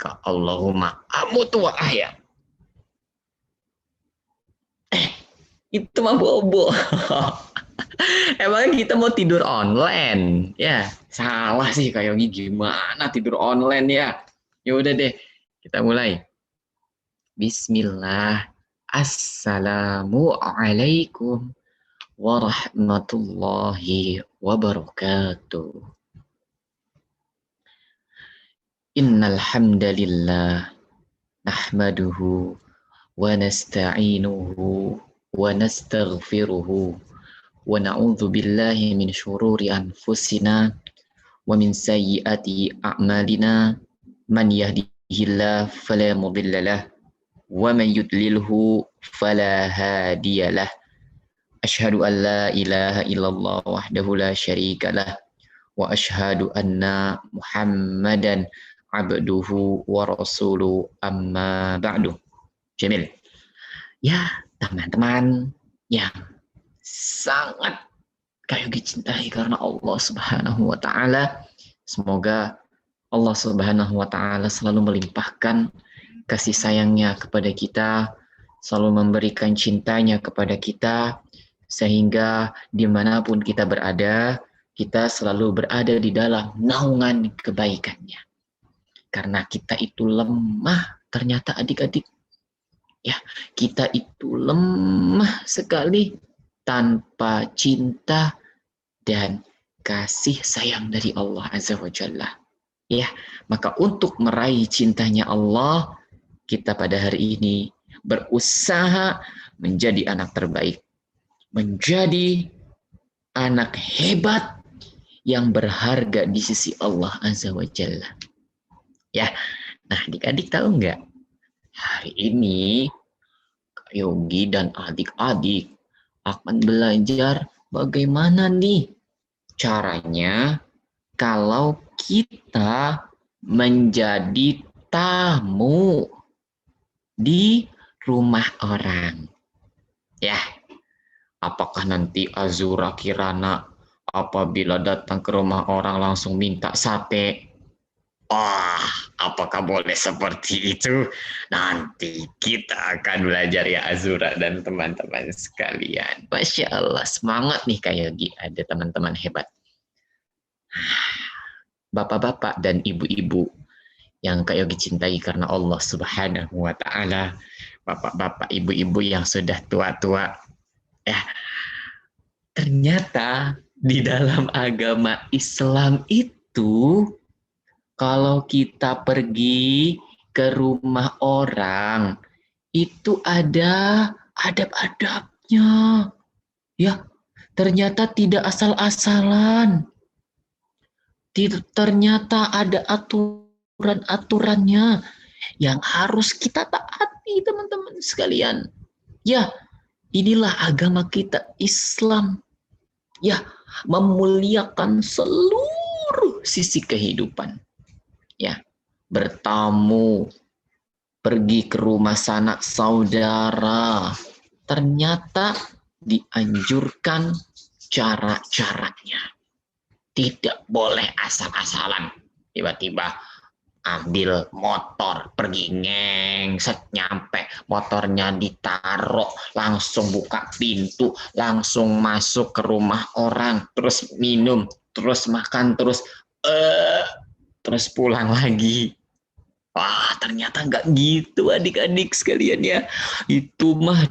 Subhanaka Allahumma amutu wa ahya. Itu mah bobo. Emang kita mau tidur online? Ya, salah sih Kak Yogi, gimana tidur online ya? Ya udah deh, kita mulai. Bismillah. Assalamualaikum warahmatullahi wabarakatuh. Innal hamdalillah nahmaduhu wa nasta'inuhu wa nastaghfiruhu wa na'udzu billahi min syururi anfusina wa min sayyiati a'malina man yahdihillahu fala mudilla lahu wa man yudlilhu fala hadiyalah. Asyhadu an la ilaha illallah wahdahu la syarika lah wa asyhadu anna Muhammadan abduhu wa rasuluhu amma ba'du. Jamil. Ya, teman-teman yang sangat kayak dicintai karena Allah Subhanahu wa taala, semoga Allah Subhanahu wa taala selalu melimpahkan kasih sayangnya kepada kita, selalu memberikan cintanya kepada kita, sehingga dimanapun kita berada, kita selalu berada di dalam naungan kebaikannya. Karena kita itu lemah, ternyata adik-adik. Ya, kita itu lemah sekali tanpa cinta dan kasih sayang dari Allah Azza wa Jalla. Ya, maka untuk meraih cintanya Allah, kita pada hari ini berusaha menjadi anak terbaik, menjadi anak hebat yang berharga di sisi Allah Azza wa Jalla. Ya, nah adik-adik tahu nggak? Hari ini Kak Yogi dan adik-adik akan belajar bagaimana nih caranya kalau kita menjadi tamu di rumah orang. Ya, apakah nanti Azura Kirana apabila datang ke rumah orang langsung minta sate? Apakah boleh seperti itu? Nanti kita akan belajar ya Azura dan teman-teman sekalian. Masya Allah, semangat nih Kak Yogi. Ada teman-teman hebat. Bapak-bapak dan ibu-ibu yang Kak Yogi cintai karena Allah Subhanahu wa taala. Bapak-bapak, ibu-ibu yang sudah tua-tua. Ya, ternyata di dalam agama Islam itu kalau kita pergi ke rumah orang, itu ada adab-adabnya. Ya, ternyata tidak asal-asalan. Ternyata ada aturan-aturannya yang harus kita taati, teman-teman sekalian. Ya, inilah agama kita Islam. Ya, memuliakan seluruh sisi kehidupan. Ya, bertamu, pergi ke rumah sanak saudara, ternyata dianjurkan cara-caranya. Tidak boleh asal-asalan. Tiba-tiba ambil motor, pergi set nyampe, motornya ditaruh, langsung buka pintu, langsung masuk ke rumah orang, terus minum, terus makan, terus pulang lagi. Wah, ternyata nggak gitu adik-adik sekalian ya. Itu mah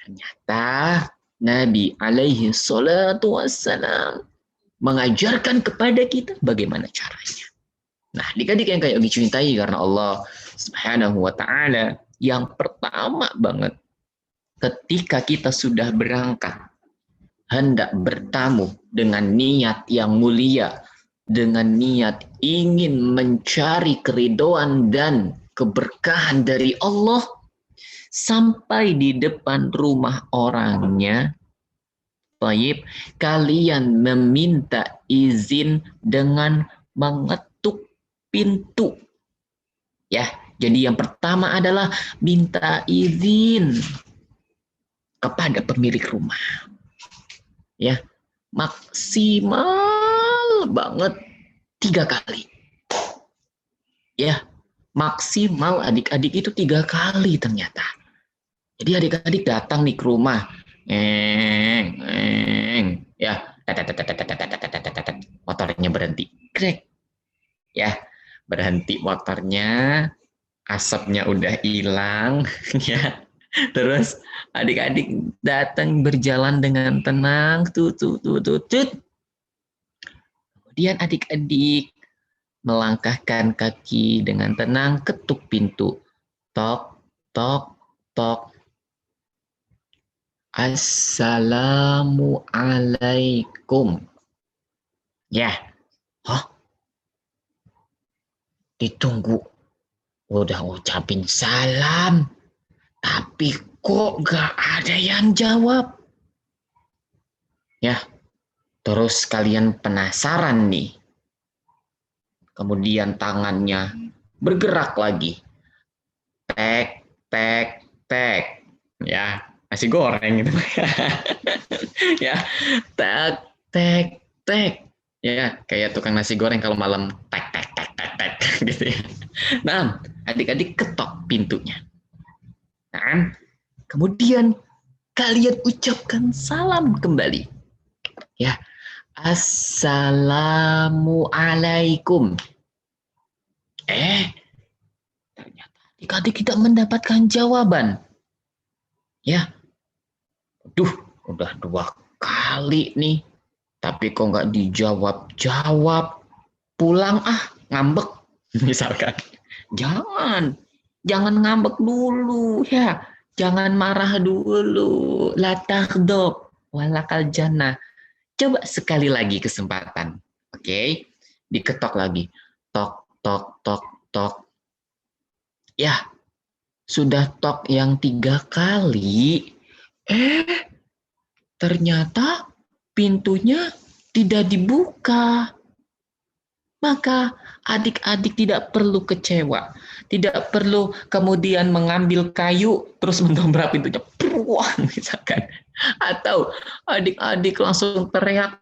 Ternyata Nabi alaihi salatu wassalam mengajarkan kepada kita bagaimana caranya. Nah, adik-adik yang kayak dicintai karena Allah Subhanahu wa taala, yang pertama banget ketika kita sudah berangkat hendak bertamu dengan niat yang mulia, dengan niat ingin mencari keridhaan dan keberkahan dari Allah, sampai di depan rumah orangnya, baik, kalian meminta izin dengan mengetuk pintu. Ya, jadi yang pertama adalah minta izin kepada pemilik rumah. Ya, maksimal banget 3 kali. Ya, maksimal adik-adik itu 3 kali ternyata. Jadi adik-adik datang nih ke rumah, ya, motornya berhenti, krek, ya, berhenti motornya, asapnya udah hilang, ya. Terus adik-adik datang berjalan dengan tenang, tut. Kemudian adik-adik melangkahkan kaki dengan tenang, ketuk pintu, tok, tok, tok. Assalamualaikum. Ya, hah? Ditunggu. Udah ucapin salam, tapi kok gak ada yang jawab? Ya, terus kalian penasaran nih. Kemudian tangannya bergerak lagi. Tek, tek, tek. Ya, nasi goreng gitu. Ya, tek, tek, tek. Ya, kayak tukang nasi goreng kalau malam tek, tek, tek, tek, tek, gitu ya. Nah, adik-adik ketok pintunya. Nah, kemudian kalian ucapkan salam kembali. Ya, Assalamualaikum. Ternyata adik-adik tidak mendapatkan jawaban. Ya, udah 2 kali nih. Tapi kok nggak dijawab-jawab. Pulang ngambek. Misalkan. Jangan ngambek dulu ya. Jangan marah dulu. La taghdab walakal jannah. Coba sekali lagi kesempatan. Oke. Diketok lagi. Tok, tok, tok, tok. Ya, sudah tok yang 3 kali. Ternyata pintunya tidak dibuka. Maka adik-adik tidak perlu kecewa. Tidak perlu kemudian mengambil kayu terus mendobrak pintunya. Puang, misalkan. Atau adik-adik langsung teriak,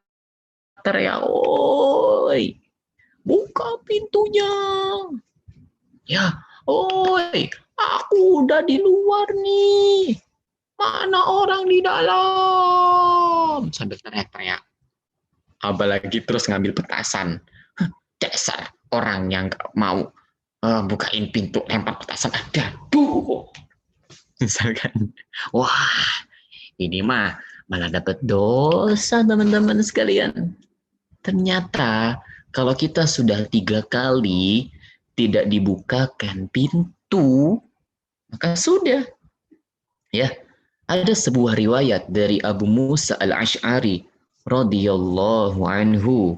oi, buka pintunya. Ya, oi, aku udah di luar nih. Mana orang di dalam? Sambil teriak-teriak. Apalagi terus ngambil petasan. Dasar orang yang gak mau bukain pintu, lempar petasan, ada tuh. Misalkan, wah, ini mah malah dapat dosa teman-teman sekalian. Ternyata kalau kita sudah 3 kali tidak dibukakan pintu, maka sudah. Ya, ada sebuah riwayat dari Abu Musa al-Ash'ari radhiyallahu anhu.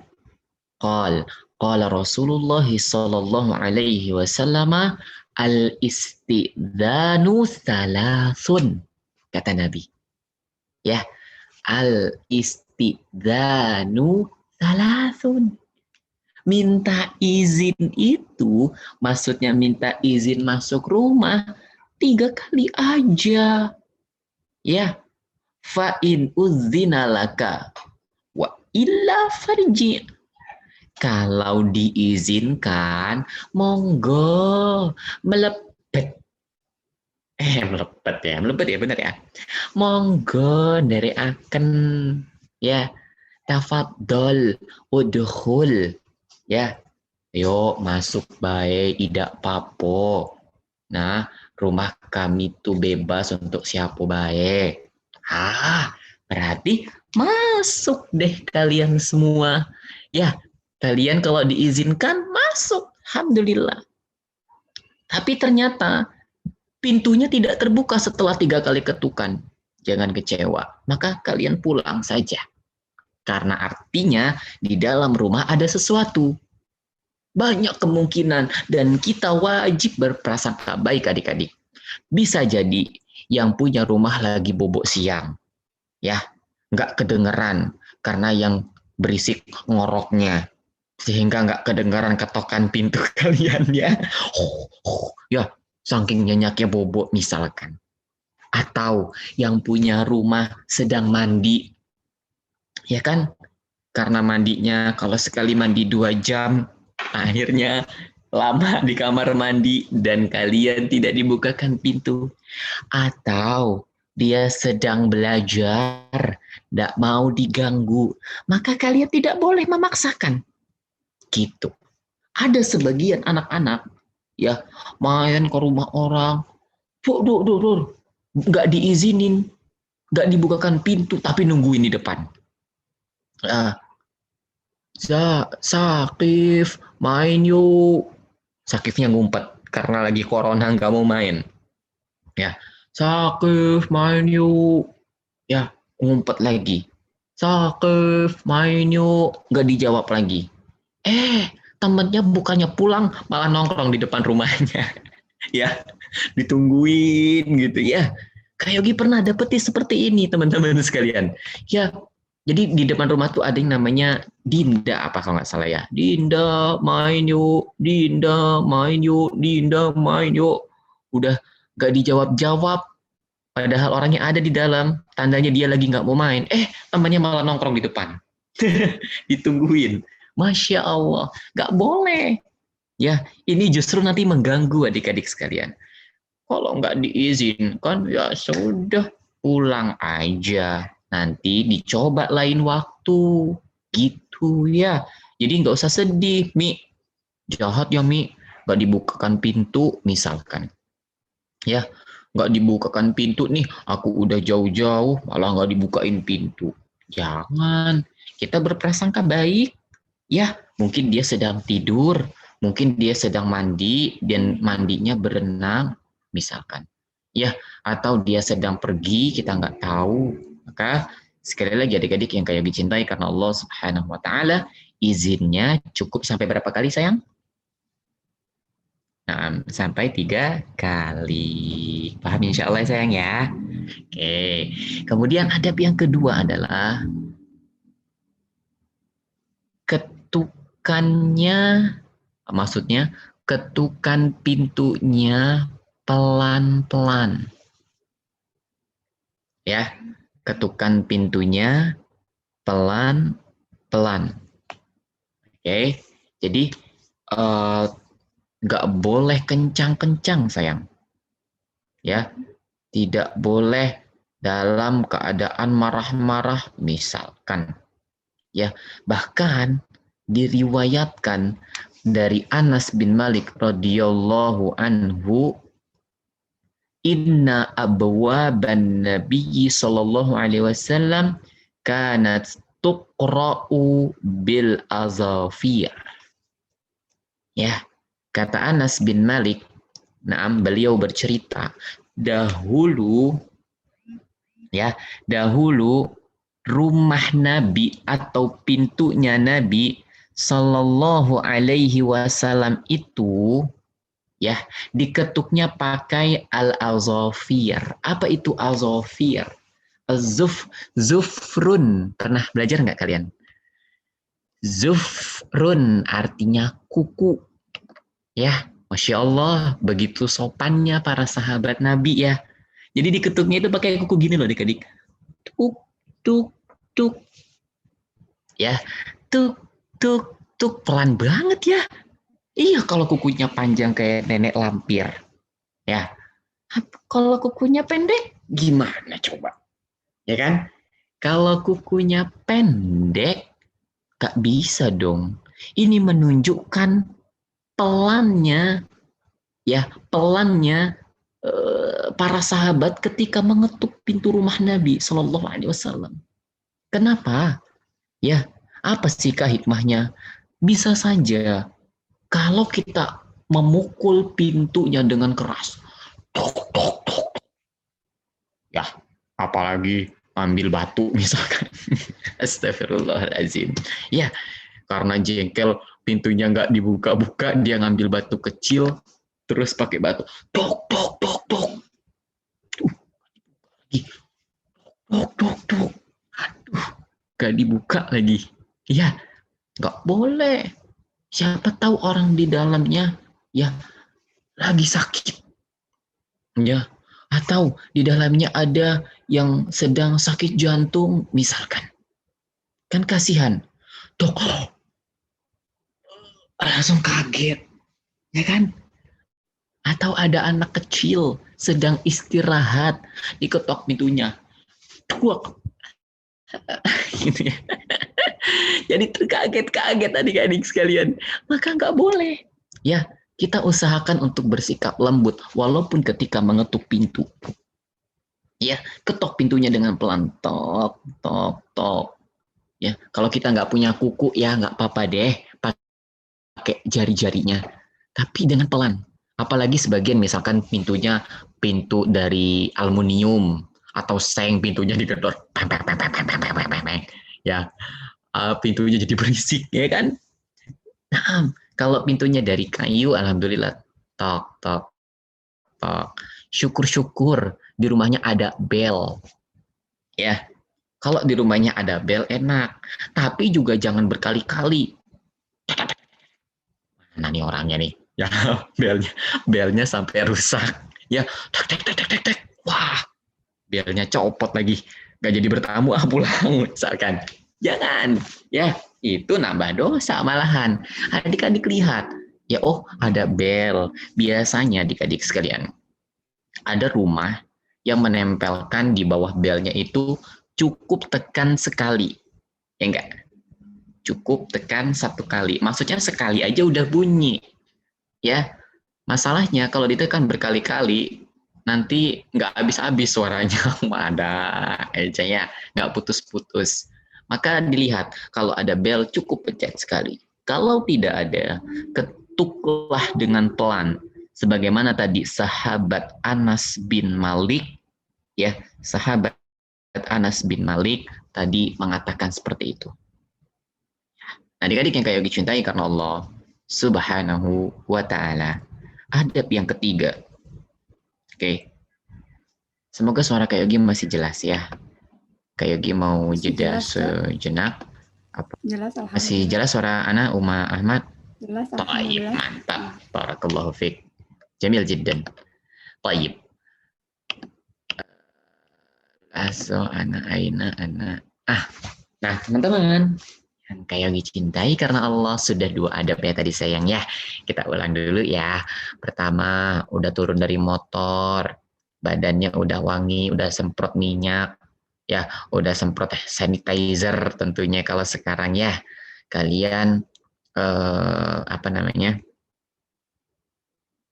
Qala Rasulullah sallallahu alaihi wasallam al-istidhanu thalathun. Kata Nabi. Ya, al-istidhanu thalathun. Minta izin itu maksudnya minta izin masuk rumah 3 kali aja. Ya, fa in udzina laka wa illa farji. Kalau diizinkan, monggo melepet. Melepet ya benar ya. Monggo dari akan ya tafadhol udhul ya. Yuk masuk baik tidak papo. Nah, rumah kami tuh bebas untuk siapa baik. Berarti masuk deh kalian semua. Ya, kalian kalau diizinkan masuk, alhamdulillah. Tapi ternyata pintunya tidak terbuka setelah 3 kali ketukan. Jangan kecewa, maka kalian pulang saja. Karena artinya di dalam rumah ada sesuatu. Banyak kemungkinan dan kita wajib berprasangka baik adik-adik. Bisa jadi yang punya rumah lagi bobok siang. Ya, nggak kedengeran karena yang berisik ngoroknya. Sehingga nggak kedengaran ketokan pintu kalian ya. Ya, saking nyenyaknya bobok misalkan. Atau yang punya rumah sedang mandi. Ya kan? Karena mandinya kalau sekali mandi 2 jam, akhirnya lama di kamar mandi dan kalian tidak dibukakan pintu, atau dia sedang belajar, tidak mau diganggu, maka kalian tidak boleh memaksakan. Gitu. Ada sebagian anak-anak ya main ke rumah orang, nggak diizinin, nggak dibukakan pintu, tapi nungguin di depan. Ah, Sakif, main yuk. Sakifnya ngumpet karena lagi corona nggak mau main. Ya, Sakif, main yuk. Ya, ngumpet lagi. Sakif, main yuk. Nggak dijawab lagi. Temennya bukannya pulang, malah nongkrong di depan rumahnya. Ya, ditungguin gitu ya. Kak Yogi pernah dapetin seperti ini teman-teman sekalian. Ya, jadi di depan rumah tuh ada yang namanya Dinda apa kalau nggak salah ya. Dinda main yuk, Dinda main yuk, Dinda main yuk. Udah nggak dijawab-jawab. Padahal orangnya ada di dalam, tandanya dia lagi nggak mau main. Temannya malah nongkrong di depan. Ditungguin. Masya Allah, nggak boleh. Ya, ini justru nanti mengganggu adik-adik sekalian. Kalau nggak diizinkan, ya sudah, pulang aja. Nanti dicoba lain waktu. Gitu ya. Jadi nggak usah sedih, Mi. Jahat ya, Mi. Nggak dibukakan pintu, misalkan. Ya, nggak dibukakan pintu nih, aku udah jauh-jauh, malah nggak dibukain pintu. Jangan. Kita berprasangka baik. Ya, mungkin dia sedang tidur, mungkin dia sedang mandi dan mandinya berenang, misalkan. Ya, atau dia sedang pergi, kita nggak tahu. Maka sekali lagi adik-adik yang kayak dicintai karena Allah Subhanahu wa taala, izinnya cukup sampai berapa kali sayang? Nah, sampai 3 kali. Paham insya Allah sayang ya? Oke. Kemudian adab yang kedua adalah ketukannya, maksudnya ketukan pintunya pelan-pelan. Ya, ketukan pintunya pelan-pelan. Oke, jadi nggak boleh kencang-kencang sayang. Ya, tidak boleh dalam keadaan marah-marah misalkan. Ya, bahkan diriwayatkan dari Anas bin Malik radhiyallahu anhu, inna abwaban nabiyyi sallallahu alaihi wasallam kanat tuqra'u bil azafir. Ya, kata Anas bin Malik, beliau bercerita, dahulu rumah Nabi atau pintunya Nabi Sallallahu Alaihi Wasallam itu ya diketuknya pakai al-azafir. Apa itu azafir? Zufrun. Pernah belajar nggak kalian? Zufrun artinya kuku. Ya, Masya Allah, begitu sopannya para sahabat Nabi ya. Jadi diketuknya itu pakai kuku gini loh adik-adik. Tuk, tuk, tuk. Ya, tuk, tuk, tuk. Pelan banget ya. Iya, kalau kukunya panjang kayak nenek lampir. Ya, kalau kukunya pendek, gimana coba? Ya kan? Kalau kukunya pendek, gak bisa dong. Ini menunjukkan pelannya, ya, pelannya para sahabat ketika mengetuk pintu rumah Nabi Shallallahu Alaihi Wasallam. Kenapa? Ya, apa sih hikmahnya? Bisa saja kalau kita memukul pintunya dengan keras, tok, tok, tok, ya, apalagi ambil batu misalkan. Astagfirullahaladzim. Ya, karena jengkel pintunya nggak dibuka-buka, dia ngambil batu kecil, terus pakai batu, tok, tok, tok, tok. Tok, tok, tok. Aduh, gak dibuka lagi. Ya, nggak boleh. Siapa tahu orang di dalamnya ya lagi sakit. Ya, atau di dalamnya ada yang sedang sakit jantung misalkan. Kan kasihan. Dok, langsung kaget. Ya kan? Atau ada anak kecil sedang istirahat, diketok pintunya. Tuak. Gitu ya. Jadi terkaget-kaget adik-adik sekalian. Maka nggak boleh. Ya, kita usahakan untuk bersikap lembut walaupun ketika mengetuk pintu. Ya, ketok pintunya dengan pelan. Tok, tok, tok. Ya, kalau kita nggak punya kuku ya nggak apa-apa deh, pakai jari-jarinya. Tapi dengan pelan. Apalagi sebagian misalkan pintunya pintu dari aluminium atau seng pintunya digedor. Ya, pintunya jadi berisik ya kan. Nah, kalau pintunya dari kayu, alhamdulillah, tok tok tok. Syukur-syukur di rumahnya ada bel, ya. Kalau di rumahnya ada bel enak, tapi juga jangan berkali-kali. Mana nih orangnya nih? Ya, belnya sampai rusak. Ya, tek tek tek tek tek tek. Wah, belnya copot lagi. Gak jadi bertamu pulang misalkan. Jangan, ya itu nambah dosa malahan. Adik-adik lihat, ya oh ada bel. Biasanya adik-adik sekalian, ada rumah yang menempelkan di bawah belnya itu cukup tekan sekali. Ya enggak? Cukup tekan satu kali. Maksudnya sekali aja udah bunyi. Ya, masalahnya kalau ditekan berkali-kali, nanti nggak habis-habis suaranya. Ada aja ya, nggak putus-putus. Maka dilihat, kalau ada bel cukup pencet sekali. Kalau tidak ada, ketuklah dengan pelan. Sebagaimana tadi sahabat Anas bin Malik, ya, sahabat Anas bin Malik tadi mengatakan seperti itu. Nah, adik-adik yang kayak dicintai karena Allah Subhanahu wa Ta'ala. Adab yang ketiga. Oke. Semoga suara Kak Yogi masih jelas ya. Kak Yogi mau jeda sejenak. Apa? Jelas, Masih jelas suara Ana Uma Ahmad? Jelas, Taib, mantap. Barakallahu fiik. Jamil jiddan. Taib. Aso ana aina ana. Nah teman-teman. Yang Kak Yogi cintai karena Allah sudah dua adab ya tadi sayang ya. Kita ulang dulu ya. Pertama, udah turun dari motor, badannya udah wangi, udah semprot minyak, ya udah semprot sanitizer tentunya kalau sekarang ya. Kalian apa namanya?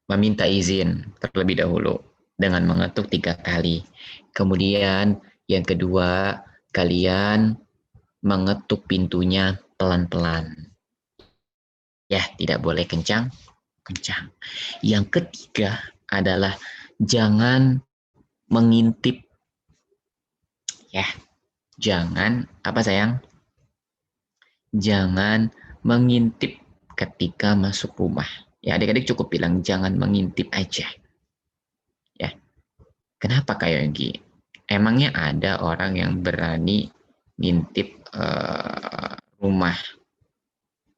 Meminta izin terlebih dahulu dengan mengetuk 3 kali. Kemudian yang kedua, kalian mengetuk pintunya pelan-pelan. Ya, tidak boleh kencang-kencang. Yang ketiga adalah jangan mengintip. Ya, jangan apa sayang? Jangan mengintip ketika masuk rumah. Ya, adik-adik cukup bilang jangan mengintip aja. Ya. Kenapa kayak Yogi? Emangnya ada orang yang berani ngintip rumah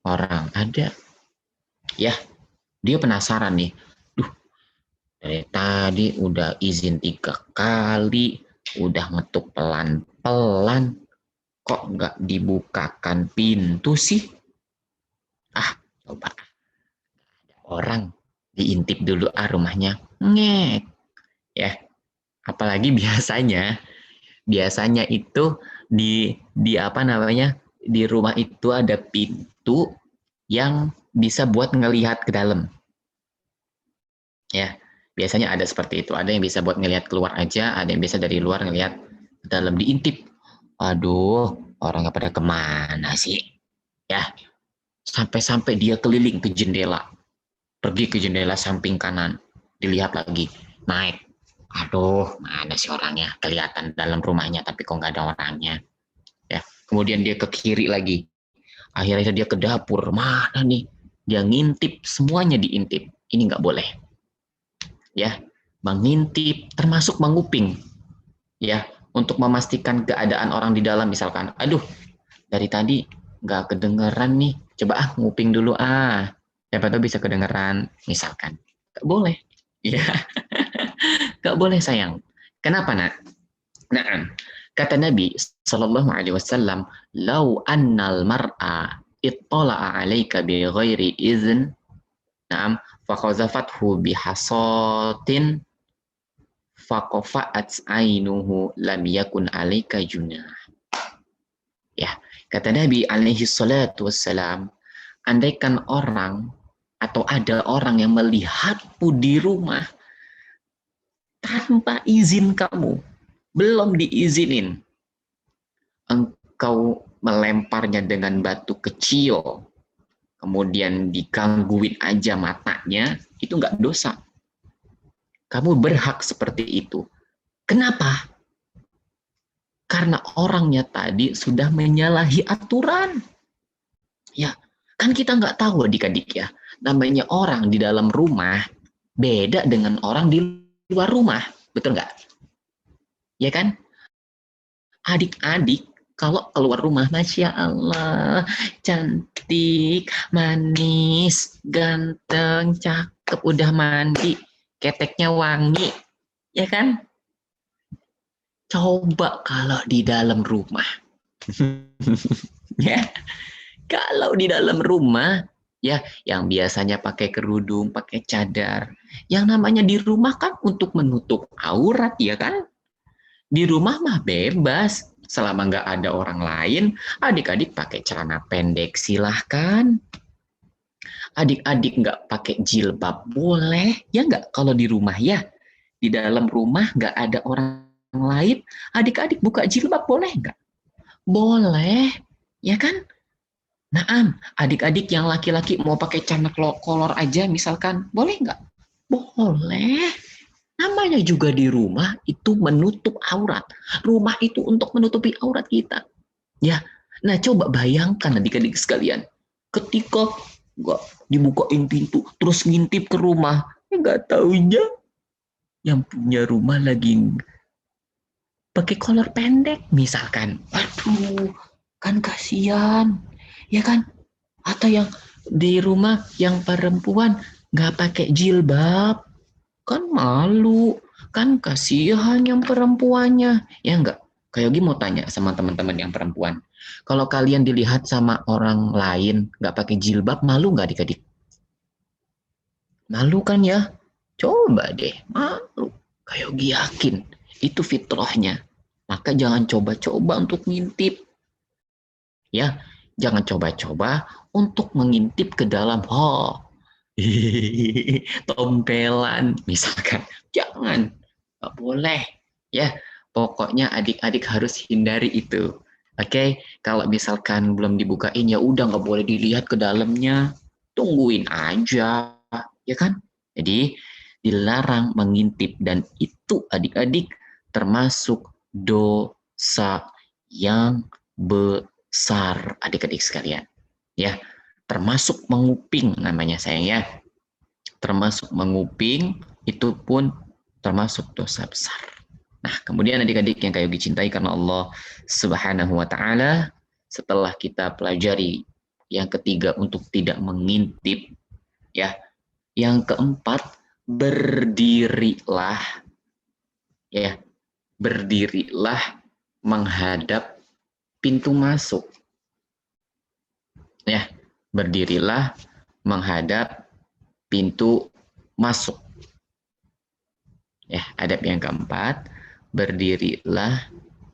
orang? Ada. Ya, dia penasaran nih. Duh, dari tadi udah izin 3 kali, udah ngetuk pelan-pelan, kok nggak dibukakan pintu sih? Coba orang diintip dulu rumahnya. Ngek. Ya, apalagi biasanya itu di apa namanya? Di rumah itu ada pintu yang bisa buat ngelihat ke dalam. Ya, biasanya ada seperti itu. Ada yang bisa buat ngelihat keluar aja, ada yang bisa dari luar ngelihat ke dalam, diintip. Aduh, orang pada kemana sih? Ya, sampai-sampai dia keliling ke jendela. Pergi ke jendela samping kanan, dilihat lagi, naik. Aduh, mana sih orangnya? Kelihatan dalam rumahnya, tapi kok nggak ada orangnya. Ya, kemudian dia ke kiri lagi. Akhirnya dia ke dapur. Mana nih? Dia ngintip, semuanya diintip. Ini nggak boleh. Ya, mengintip, termasuk menguping. Ya, untuk memastikan keadaan orang di dalam misalkan. Aduh, dari tadi nggak kedengeran nih. Coba nguping dulu siapa tahu bisa kedengeran misalkan. Nggak boleh. Ya, nggak boleh sayang. Kenapa nak? Nah, kata Nabi Sallallahu Alaihi Wasallam, "Lau annal mar'a ittala'a alaika bi ghairi izn, na'am, fakhazafathu bihasatin faqafa'at ainuhu lam yakun 'alaika junah. Ya, kata Nabi alaihi salatu wassalam, andaikan orang atau ada orang yang melihatmu di rumah tanpa izin kamu, belum diizinin, engkau melemparnya dengan batu kecil, kemudian digangguin aja matanya, itu nggak dosa. Kamu berhak seperti itu. Kenapa? Karena orangnya tadi sudah menyalahi aturan. Ya, kan kita nggak tahu adik-adik ya. Namanya orang di dalam rumah beda dengan orang di luar rumah. Betul nggak? Ya kan? Adik-adik kalau keluar rumah, Masya Allah, cantik, manis, ganteng, cakep, udah mandi, keteknya wangi. Ya kan? Coba kalau di dalam rumah. Ya, kalau di dalam rumah, ya yang biasanya pakai kerudung, pakai cadar, yang namanya di rumah kan untuk menutup aurat, ya kan? Di rumah mah bebas, selama nggak ada orang lain, adik-adik pakai celana pendek silahkan. Adik-adik nggak pakai jilbab boleh, ya nggak kalau di rumah ya. Di dalam rumah nggak ada orang lain, adik-adik buka jilbab boleh nggak? Boleh, ya kan? Naam, adik-adik yang laki-laki mau pakai celana kolor aja misalkan, boleh nggak? Boleh. Namanya juga di rumah itu menutup aurat. Rumah itu untuk menutupi aurat kita. Ya, nah coba bayangkan adik-adik sekalian, ketika nggak dibukain pintu, terus ngintip ke rumah, nggak taunya yang punya rumah lagi pakai kolor pendek misalkan. Aduh, kan kasihan, ya kan? Atau yang di rumah yang perempuan nggak pakai jilbab, kan malu, kan kasihan yang perempuannya, ya enggak? Kayak Yogi mau tanya sama teman-teman yang perempuan, kalau kalian dilihat sama orang lain nggak pakai jilbab, malu nggak adik-adik? Malu kan ya? Coba deh, malu. Kayak Yogi yakin itu fitrahnya. Maka jangan coba-coba untuk ngintip. Ya, jangan coba-coba untuk mengintip ke dalam hall. Tompelan misalkan, jangan, nggak boleh ya. Pokoknya adik-adik harus hindari itu. Oke, kalau misalkan belum dibukain ya udah nggak boleh dilihat ke dalamnya, tungguin aja, ya kan? Jadi dilarang mengintip, dan itu adik-adik termasuk dosa yang besar adik-adik sekalian, ya. Termasuk menguping namanya sayang ya. Termasuk menguping itu pun termasuk dosa besar. Nah, kemudian adik-adik yang kayak dicintai karena Allah Subhanahu wa taala, setelah kita pelajari yang ketiga untuk tidak mengintip, ya. Yang keempat, berdirilah, ya. Berdirilah menghadap pintu masuk. Ya, berdirilah menghadap pintu masuk. Ya, adab yang keempat, berdirilah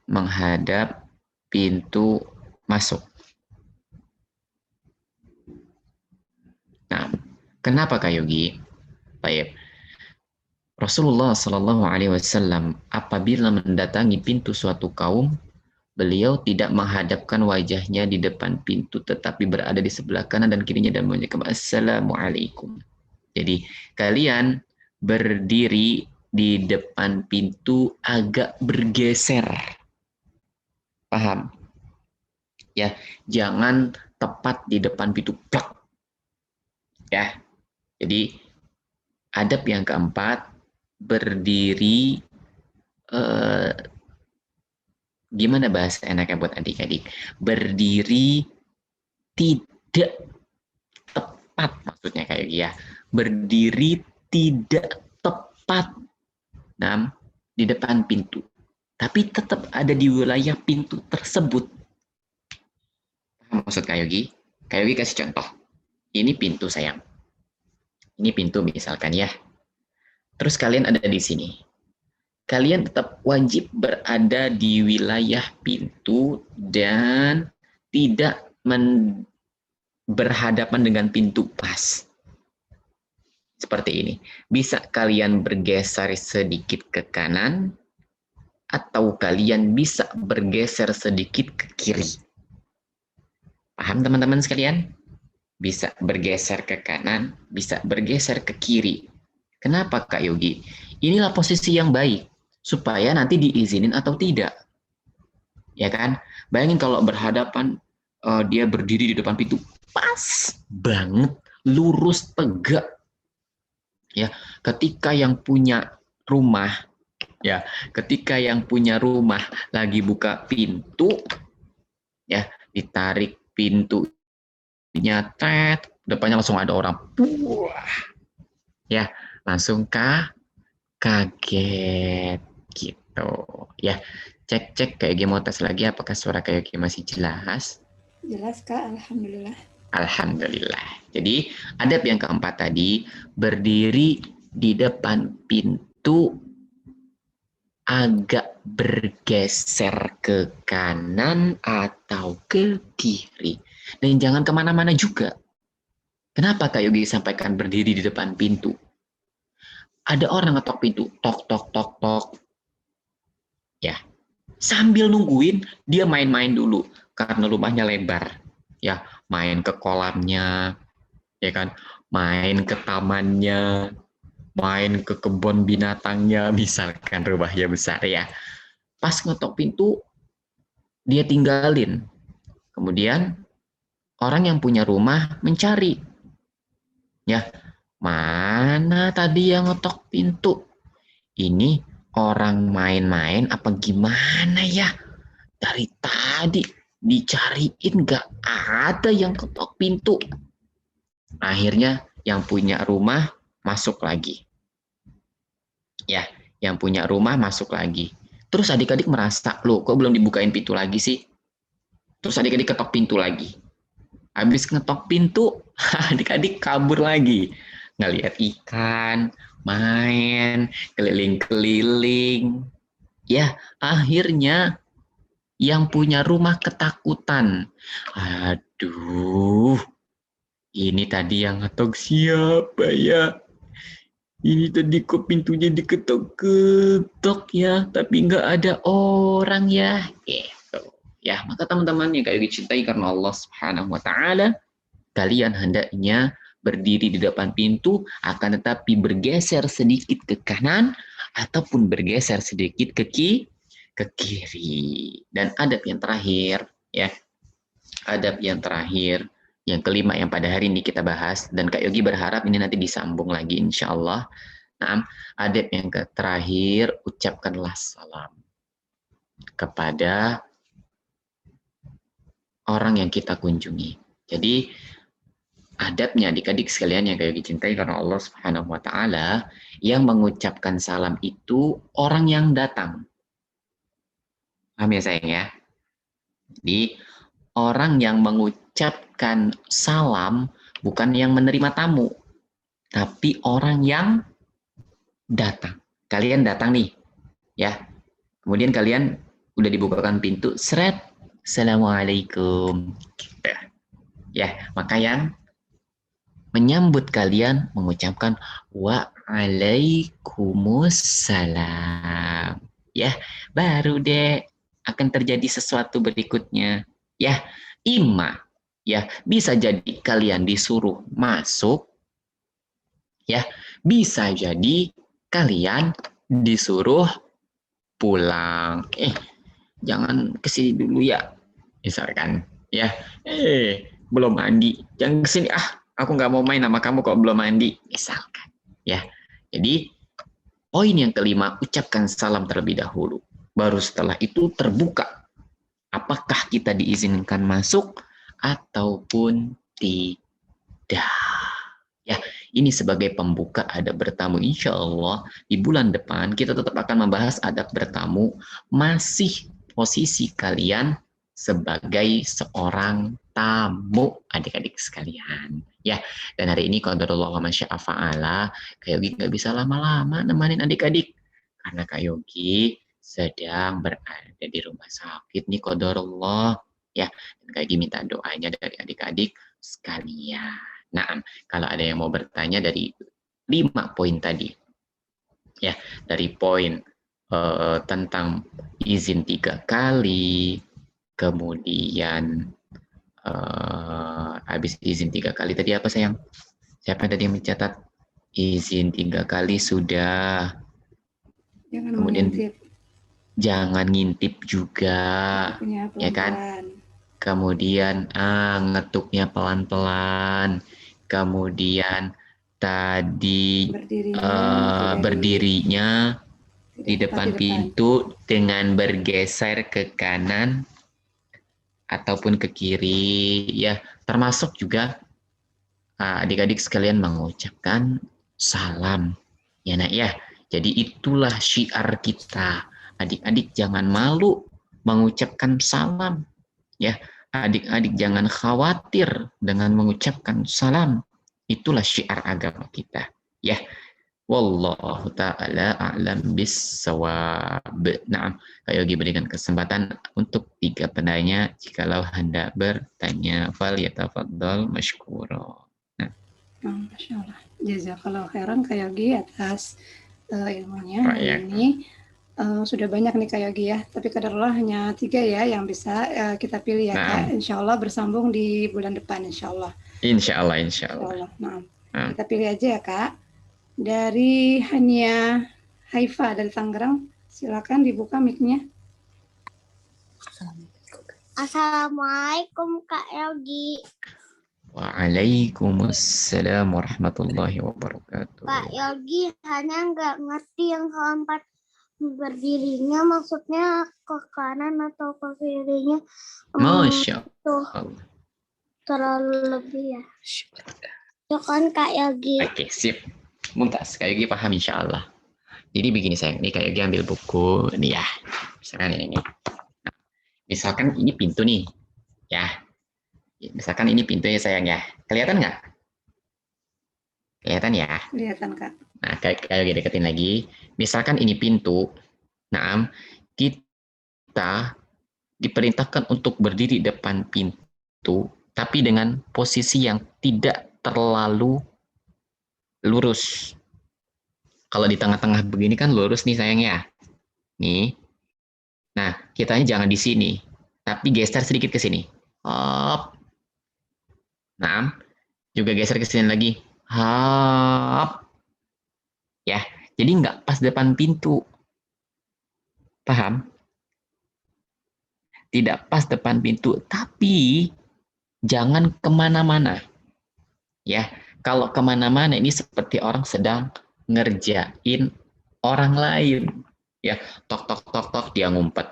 menghadap pintu masuk. Nah, kenapa Kak Yogi? Baik. Rasulullah Shallallahu Alaihi Wasallam apabila mendatangi pintu suatu kaum, beliau tidak menghadapkan wajahnya di depan pintu, tetapi berada di sebelah kanan dan kirinya dan mengucapkan Assalamualaikum. Jadi kalian berdiri di depan pintu agak bergeser. Paham? Ya, jangan tepat di depan pintu. Plak. Ya. Jadi adab yang keempat, berdiri gimana bahasa enaknya buat adik-adik? Berdiri tidak tepat maksudnya kayak ya. Berdiri tidak tepat di depan pintu, tapi tetap ada di wilayah pintu tersebut. Maksud Kak Yogi? Kak Yogi kasih contoh. Ini pintu sayang. Ini pintu misalkan ya. Terus kalian ada di sini. Kalian tetap wajib berada di wilayah pintu dan tidak berhadapan dengan pintu pas. Seperti ini. Bisa kalian bergeser sedikit ke kanan, atau kalian bisa bergeser sedikit ke kiri. Paham teman-teman sekalian? Bisa bergeser ke kanan, bisa bergeser ke kiri. Kenapa Kak Yogi? Inilah posisi yang baik, supaya nanti diizinin atau tidak. Ya kan? Bayangin kalau berhadapan, dia berdiri di depan pintu, pas banget, lurus, tegak. Ya, ketika yang punya rumah, ya, ketika yang punya rumah lagi buka pintu, ya, ditarik pintunya, depannya langsung ada orang, wah, ya, langsung kaget gitu, ya. Cek kayak mau tes lagi apakah suara kayak masih jelas? Jelas Kak, alhamdulillah. Alhamdulillah. Jadi adab yang keempat tadi, berdiri di depan pintu agak bergeser ke kanan atau ke kiri. Dan jangan kemana-mana juga. Kenapa Kak Yogi sampaikan berdiri di depan pintu? Ada orang ngetok pintu, tok, tok, tok, tok. Ya, sambil nungguin, dia main-main dulu. Karena rumahnya lebar. Ya, main ke kolamnya, ya kan, main ke tamannya, main ke kebun binatangnya, misalkan rumahnya besar ya. Pas ngetok pintu, dia tinggalin. Kemudian orang yang punya rumah mencari. Ya, mana tadi yang ngetok pintu? Ini orang main-main apa gimana ya? Dari tadi dicariin gak ada yang ketok pintu. Akhirnya yang punya rumah masuk lagi. Ya, yang punya rumah masuk lagi. Terus adik-adik merasa, loh kok belum dibukain pintu lagi sih? Terus adik-adik ketok pintu lagi. Habis ngetok pintu, adik-adik kabur lagi. Ngeliat ikan, main, keliling-keliling. Ya, akhirnya yang punya rumah ketakutan. Aduh, ini tadi yang ngetok siapa ya? Ini tadi kok pintunya diketok-ketok ya, tapi nggak ada orang ya. Gitu. Ya, maka teman-teman yang kayak dicintai karena Allah Subhanahu wa taala, kalian hendaknya berdiri di depan pintu akan tetapi bergeser sedikit ke kanan ataupun bergeser sedikit ke kiri. Dan adab yang terakhir ya, adab yang terakhir yang kelima yang pada hari ini kita bahas, dan Kak Yogi berharap ini nanti disambung lagi insya Allah. Nah, adab yang terakhir, ucapkanlah salam kepada orang yang kita kunjungi. Jadi adabnya adik-adik sekalian yang Kak Yogi cintai karena Allah Subhanahu wa taala, yang mengucapkan salam itu orang yang datang. Paham ya sayang ya? Jadi orang yang mengucapkan salam bukan yang menerima tamu, tapi orang yang datang. Kalian datang nih, ya. Kemudian kalian udah dibukakan pintu, seret, assalamualaikum. Gitu. Ya, maka yang menyambut kalian mengucapkan waalaikumsalam. Ya, baru deh akan terjadi sesuatu berikutnya. Ya, ya, bisa jadi kalian disuruh masuk, ya, bisa jadi kalian disuruh pulang. Jangan kesini dulu ya, misalkan, ya, belum mandi, jangan kesini, aku nggak mau main sama kamu kok belum mandi, misalkan, ya. Jadi poin yang kelima, ucapkan salam terlebih dahulu. Baru setelah itu terbuka apakah kita diizinkan masuk ataupun tidak. Ya, ini sebagai pembuka adab bertamu. Insya Allah di bulan depan kita tetap akan membahas adab bertamu, masih posisi kalian sebagai seorang tamu adik-adik sekalian. Ya, dan hari ini qadarullah wa masya fa'ala, Kak Yogi nggak bisa lama-lama nemenin adik-adik karena Kak Yogi sedang berada di rumah sakit nih qadarullah. Ya, dan Kak Yogi minta doanya dari adik-adik sekalian. Nah, kalau ada yang mau bertanya dari 5 poin tadi, ya, dari poin tentang izin 3 kali, kemudian habis izin 3 kali tadi apa sayang? Siapa yang tadi yang mencatat? Izin 3 kali sudah. Jangan Kemudian mengintip. jangan ngintip juga, Punya ya kan? pelan-pelan. Kemudian ngetuknya pelan-pelan. Kemudian tadi berdirinya di depan pintu dengan bergeser ke kanan ataupun ke kiri, ya, termasuk juga adik-adik sekalian mengucapkan salam, ya nak ya. Jadi itulah syiar kita, adik-adik jangan malu mengucapkan salam, ya. Adik-adik jangan khawatir dengan mengucapkan salam, itulah syiar agama kita, ya. Wallahu ta'ala a'lam bissawab. Nah, Kak Yogi berikan kesempatan untuk 3 penanya jikalau hendak bertanya. Fal yatafaddal masykura. Nah, Masya Allah. Jazakallah khairan Kak Yogi atas ilmunya Pak, hari ya. ini. Sudah banyak nih Kak Yogi ya, tapi kadarullah hanya 3 ya yang bisa kita pilih ya Kak. Insya Allah bersambung di bulan depan insya Allah. Insya Allah. Nah, kita pilih aja ya Kak. Dari Hania Haifa dari Tangerang, silakan dibuka mic-nya. Assalamualaikum Kak Yogi. Waalaikumsalam warahmatullahi wabarakatuh. Kak Yogi hanya nggak ngerti yang keempat berdirinya, maksudnya ke kanan atau ke kirinya. Masya Allah. Terlalu lebih ya. Itu kan Kak Yogi. Oke, sip. Mumtaz, Kak Yogi paham insya Allah. Jadi begini sayang, ini Kak Yogi ambil buku nih ya. Misalkan ini. Nah, misalkan ini pintu nih, ya. Misalkan ini pintunya sayang ya. Kelihatan nggak? Kelihatan ya? Kelihatan Kak. Nah, Kak Yogi deketin lagi. Misalkan ini pintu. Nah, kita diperintahkan untuk berdiri depan pintu, tapi dengan posisi yang tidak terlalu lurus. Kalau di tengah-tengah begini kan lurus nih sayang ya. Nih. Nah, kitanya jangan di sini, tapi geser sedikit ke sini. Hop. Nah, juga geser ke sini lagi. Hop. Ya, jadi nggak pas depan pintu. Paham? Tidak pas depan pintu, tapi jangan kemana-mana. Ya, kalau kemana-mana ini seperti orang sedang ngerjain orang lain. Ya, tok tok tok tok dia ngumpet.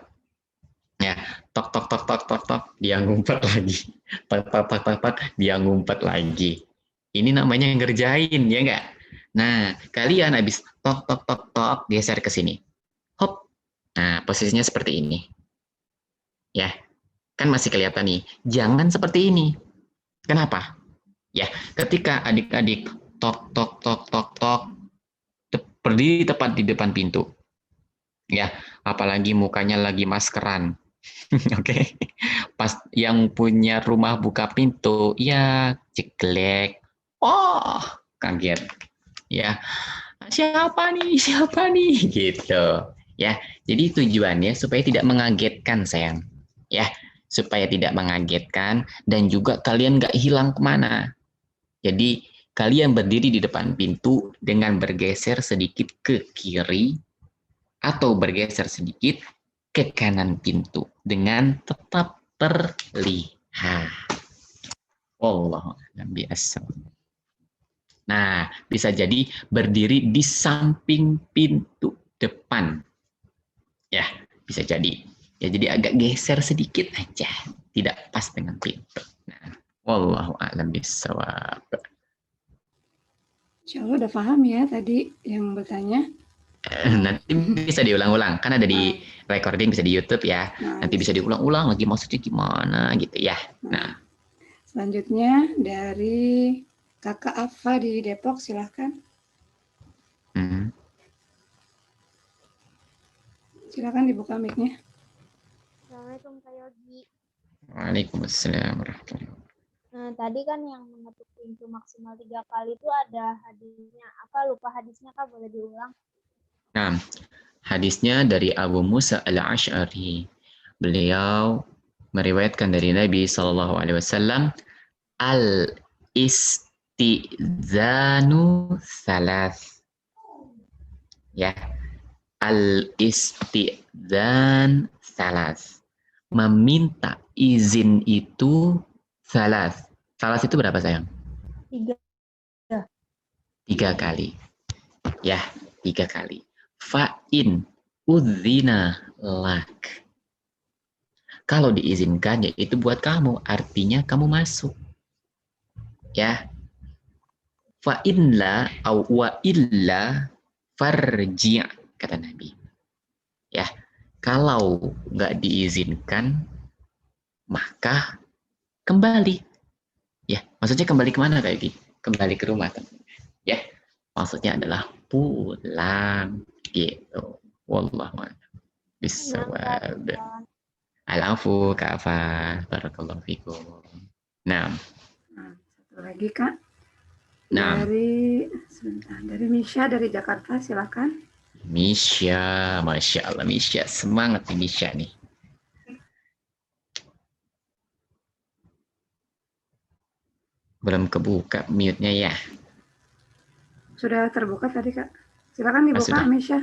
Ya, tok tok tok tok tok tok dia ngumpet lagi. Tok tok tok tok tok dia ngumpet lagi. Ini namanya ngerjain, ya enggak? Nah, kalian habis tok tok tok tok geser ke sini. Hop. Nah, posisinya seperti ini. Ya. Kan masih kelihatan nih. Jangan seperti ini. Kenapa? Ya, ketika adik-adik tok tok tok tok tok berdiri tepat di depan pintu. Ya, apalagi mukanya lagi maskeran. Oke. Pas yang punya rumah buka pintu, ya ceklek. Oh, kaget. Ya. Siapa nih? Siapa nih? Gitu. Ya. Jadi tujuannya supaya tidak mengagetkan, sayang. Ya, supaya tidak mengagetkan dan juga kalian nggak hilang kemana. Jadi kalian berdiri di depan pintu dengan bergeser sedikit ke kiri atau bergeser sedikit ke kanan pintu dengan tetap terlihat. Wallahu a'lam bishawab. Nah, bisa jadi berdiri di samping pintu depan. Ya, bisa jadi. Ya, jadi agak geser sedikit aja, tidak pas dengan pintu. Nah, wallahu a'lam bishawab. Insya Allah udah paham ya tadi yang bertanya. Nanti bisa diulang-ulang, kan ada di recording, bisa di YouTube ya. Nanti bisa diulang-ulang lagi maksudnya gimana gitu ya. Nah, Selanjutnya dari Kakak Afa di Depok, silahkan. Silakan dibuka mic-nya. Assalamualaikum Kak Yogi. Waalaikumsalam warahmatullahi wabarakatuh. Nah, tadi kan yang mengetuk pintu maksimal 3 kali itu ada hadisnya. Apa lupa hadisnya Kak, boleh diulang? Nah, hadisnya dari Abu Musa al-Ash'ari. Beliau meriwayatkan dari Nabi SAW, al-istizanu salas. Ya, al-istizan salas. Meminta izin itu salas. Salas itu berapa sayang? 3. 3 kali. Ya, 3 kali. Fa'in udzina lak. Kalau diizinkan, ya itu buat kamu. Artinya kamu masuk. Ya. Fa'inla au wa illa farji' kata Nabi. Ya. Kalau nggak diizinkan, maka kembali. Ya. Maksudnya kembali kemana kayak gitu? Kembali ke rumah. Ya. Maksudnya adalah pulang. Gitu. Wallahu a'lam bissawab. Al-afu ka'fa. Barakallahu fikum. Nah. Satu lagi Kak. Nah. Dari Misha dari Jakarta, silakan. Misha, Masya Allah, Misha. Semangat nih Misha nih. Belum kebuka mute-nya ya. Sudah terbuka tadi Kak. Silakan dibuka Misha.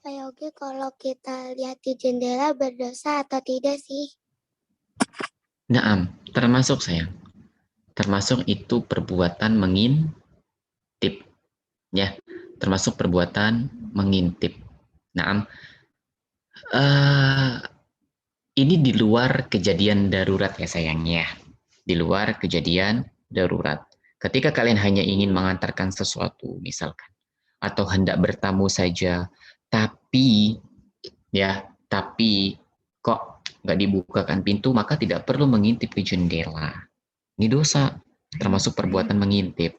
Kak Yogi, kalau kita lihat di jendela berdosa atau tidak sih? Naam, termasuk sayang. Termasuk itu perbuatan mengintip. Ya, termasuk perbuatan mengintip. Naam. Ini di luar kejadian darurat ya sayangnya. Di luar kejadian darurat. Ketika kalian hanya ingin mengantarkan sesuatu, misalkan, atau hendak bertamu saja, tapi kok nggak dibukakan pintu, maka tidak perlu mengintip ke jendela. Ini dosa, termasuk perbuatan mengintip.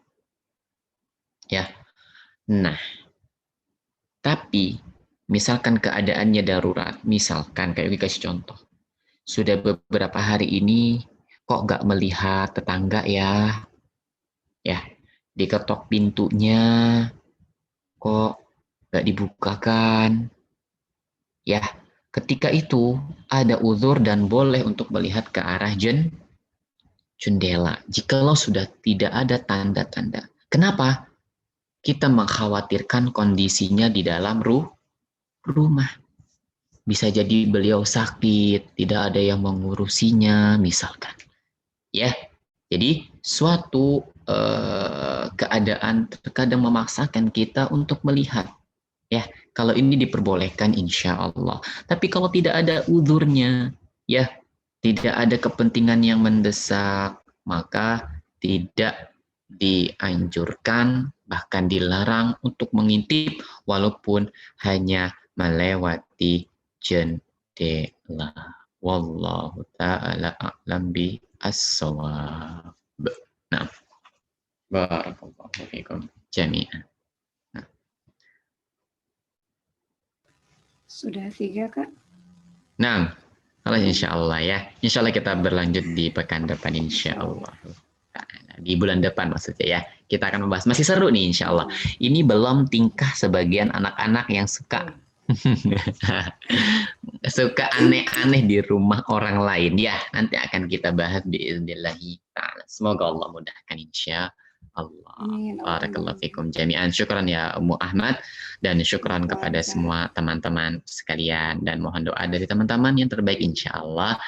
Ya. Nah, tapi misalkan keadaannya darurat, misalkan kayak dikasih contoh, sudah beberapa hari ini kok nggak melihat tetangga ya, diketok pintunya, kok nggak dibukakan, ya. Ketika itu ada uzur dan boleh untuk melihat ke arah jendela. Jikalau sudah tidak ada tanda-tanda. Kenapa? Kita mengkhawatirkan kondisinya di dalam rumah. Bisa jadi beliau sakit, tidak ada yang mengurusinya, misalkan. Ya, jadi suatu keadaan terkadang memaksakan kita untuk melihat. Ya, kalau ini diperbolehkan insya Allah. Tapi kalau tidak ada uzurnya, ya, tidak ada kepentingan yang mendesak, maka tidak dianjurkan, bahkan dilarang untuk mengintip walaupun hanya melewati jendela. Wallahu ta'ala a'lam bi as-shawab. Nah, barakallahu fikum jami'an. Sudah 3 Kak. Nah, insya Allah ya. Insya Allah kita berlanjut di pekan depan insya Allah. Di bulan depan maksudnya ya. Kita akan membahas. Masih seru nih insya Allah. Ini belum tingkah sebagian anak-anak yang suka aneh-aneh di rumah orang lain. Ya, nanti akan kita bahas biidznillahi ta'ala. Semoga Allah mudahkan insya Allah. Barakallahu fikum jami'an. Syukran ya Ummu Ahmad. Dan syukran kepada semua teman-teman sekalian. Dan mohon doa dari teman-teman yang terbaik insya Allah.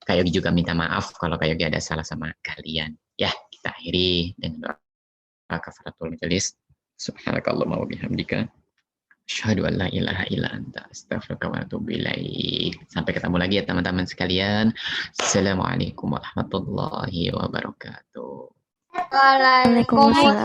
Kak Yogi juga minta maaf kalau Kak Yogi ada salah sama kalian. Ya, kita akhiri dengan doa kafaratul majelis. Subhanakallahumma wa bihamdika. Asyhadu an la ilaha illa anta astaghfiruka wa atubu ilaik. Sampai ketemu lagi ya teman-teman sekalian. Assalamualaikum warahmatullahi wabarakatuh. Waalaikumsalam.